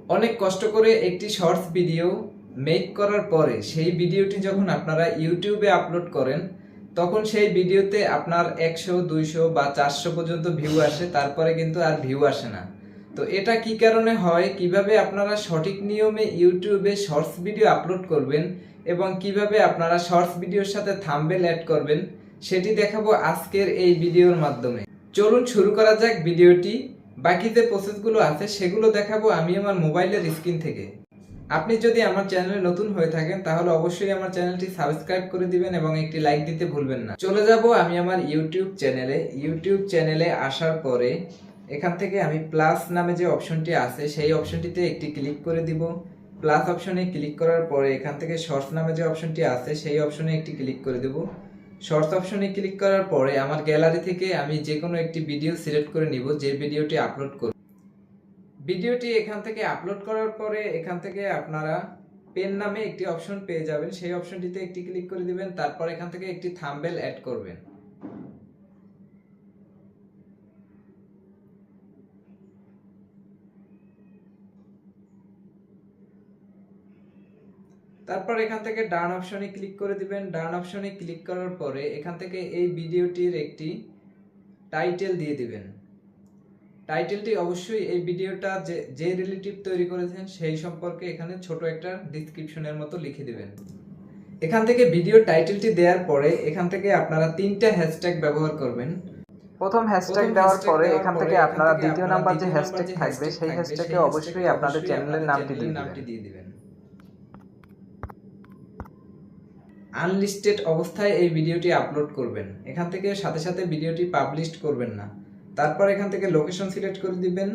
অনেক কষ্ট করে একটি শর্টস ভিডিও মেক করার পরে সেই ভিডিওটি যখন আপনারা ইউটিউবে আপলোড করেন, তখন সেই ভিডিওতে আপনার 100, 200 বা 400 পর্যন্ত ভিউ আসে, তারপরে কিন্তু আর ভিউ আসে না। তো এটা কি কারণে হয়, কিভাবে আপনারা সঠিক নিয়মে ইউটিউবে শর্টস ভিডিও আপলোড করবেন এবং কিভাবে আপনারা শর্টস ভিডিওর সাথে থাম্বনেল অ্যাড করবেন, সেটি দেখাবো আজকের এই ভিডিওর মাধ্যমে। চলুন শুরু করা যাক ভিডিওটি। বাকি যে প্রসেসগুলো আছে সেগুলো দেখাবো আমি আমার মোবাইলের স্ক্রিন থেকে। আপনি যদি আমার চ্যানেলে নতুন হয়ে থাকেন তাহলে অবশ্যই আমার চ্যানেলটি সাবস্ক্রাইব করে দিবেন এবং একটি লাইক দিতে ভুলবেন না। চলে যাব আমি আমার ইউটিউব চ্যানেলে আসার পরে এখান থেকে আমি প্লাস নামে যে অপশনটি আছে সেই অপশনটিতে একটি ক্লিক করে দিব। প্লাস অপশনে ক্লিক করার পরে এখান থেকে শর্টস নামে যে অপশনটি আছে সেই অপশনে একটি ক্লিক করে দেব। শর্টস অপশনে ক্লিক করার পরে আমার গ্যালারি থেকে আমি যে কোনো একটি ভিডিও সিলেক্ট করে নিব, যে ভিডিওটি আপলোড করব। ভিডিওটি এখান থেকে আপলোড করার পরে এখান থেকে আপনারা পেন নামে একটি অপশন পেয়ে যাবেন, সেই অপশনটিতে একটি ক্লিক করে দিবেন। তারপর এখান থেকে একটি থাম্বনেল অ্যাড করবেন। তারপর এখান থেকে ডান অপশনে ক্লিক করে দিবেন। ডান অপশনে ক্লিক করার পরে এখান থেকে এই ভিডিওটির একটি টাইটেল দিয়ে দিবেন। টাইটেলটি অবশ্যই এই ভিডিওটা যে রিলেটিভ তৈরি করেছেন সেই সম্পর্কে এখানে ছোট একটা ডেসক্রিপশনের মতো লিখে দিবেন। এখান থেকে ভিডিও টাইটেলটি দেওয়ার পরে এখান থেকে আপনারা 3টা হ্যাশট্যাগ ব্যবহার করবেন। প্রথম হ্যাশট্যাগ দেওয়ার পরে এখান থেকে আপনারা দ্বিতীয় নাম্বার যে হ্যাশট্যাগ থাকবে সেই হ্যাশট্যাগে অবশ্যই আপনাদের চ্যানেলের নামটি দিয়ে দিবেন। আনলিস্টেড অবস্থায় এই ভিডিওটি আপলোড করবেন। এখান থেকে সাথে সাথে ভিডিওটি পাবলিশ করবেন না। তারপর এখান থেকে লোকেশন সিলেক্ট করে দিবেন।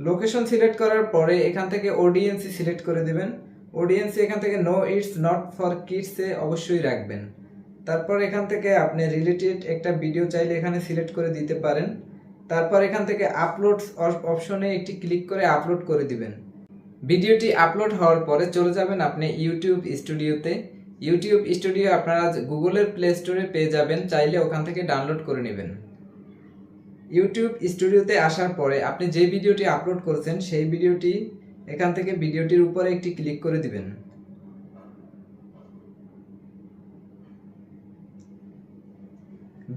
লোকেশন সিলেক্ট করার পরে এখান থেকে অডিয়েন্স সিলেক্ট করে দিবেন। অডিয়েন্স এখান থেকে no it's not for kids এ অবশ্যই রাখবেন। তারপর এখান থেকে আপনি রিলেটেড একটা ভিডিও চাইলে এখানে সিলেক্ট করে দিতে পারেন। তারপর এখান থেকে আপলোড অপশনে একটি ক্লিক করে আপলোড করে দিবেন। ভিডিওটি আপলোড হওয়ার পরে চলে যাবেন আপনি ইউটিউব স্টুডিওতে। ইউটিউব স্টুডিও আপনারা গুগলের প্লে স্টোরে পেয়ে যাবেন, চাইলে ওখান থেকে ডাউনলোড করে নেবেন। ইউটিউব স্টুডিওতে আসার পরে আপনি যে ভিডিওটি আপলোড করেছেন সেই ভিডিওটি এখান থেকে ভিডিওটির উপরে একটি ক্লিক করে দিবেন।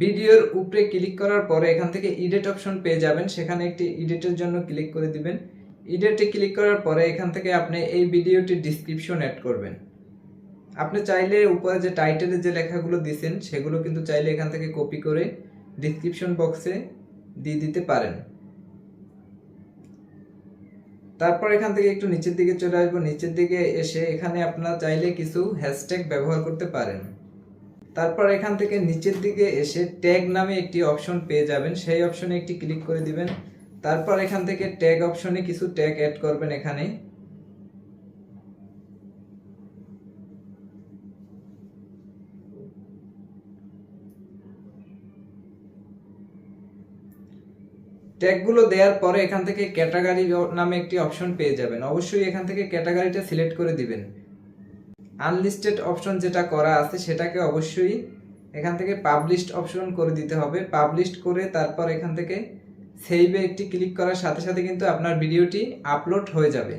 ভিডিওর উপরে ক্লিক করার পরে এখান থেকে এডিট অপশন পেয়ে যাবেন, সেখানে একটি এডিটের জন্য ক্লিক করে দিবেন। এডিটে ক্লিক করার পরে এখান থেকে আপনি এই ভিডিওটির ডেসক্রিপশন অ্যাড করবেন। আপনি চাইলে উপরে যে টাইটেলে যে লেখাগুলো দিয়েছেন সেগুলো কিন্তু চাইলে এখান থেকে কপি করে ডেসক্রিপশন বক্সে দিয়ে দিতে পারেন। তারপর এখান থেকে একটু নিচের দিকে চলে আসবো। নিচের দিকে এসে এখানে আপনারা চাইলে কিছু হ্যাশট্যাগ ব্যবহার করতে পারেন। তারপর এখান থেকে নিচের দিকে এসে ট্যাগ নামে একটি অপশন পেয়ে যাবেন, সেই অপশনে একটি ক্লিক করে দিবেন। তারপর এখান থেকে ট্যাগ অপশনে কিছু ট্যাগ অ্যাড করবেন। এখানে ট্যাগগুলো দেওয়ার পরে এখান থেকে ক্যাটাগরি নামে একটি অপশন পেয়ে যাবেন। অবশ্যই এখান থেকে ক্যাটাগরিটা সিলেক্ট করে দিবেন। আনলিস্টেড অপশন যেটা করা আছে সেটাকে অবশ্যই এখান থেকে পাবলিশড অপশন করে দিতে হবে। পাবলিশড করে তারপর এখান থেকে সেভে একটি ক্লিক করার সাথে সাথে কিন্তু আপনার ভিডিওটি আপলোড হয়ে যাবে।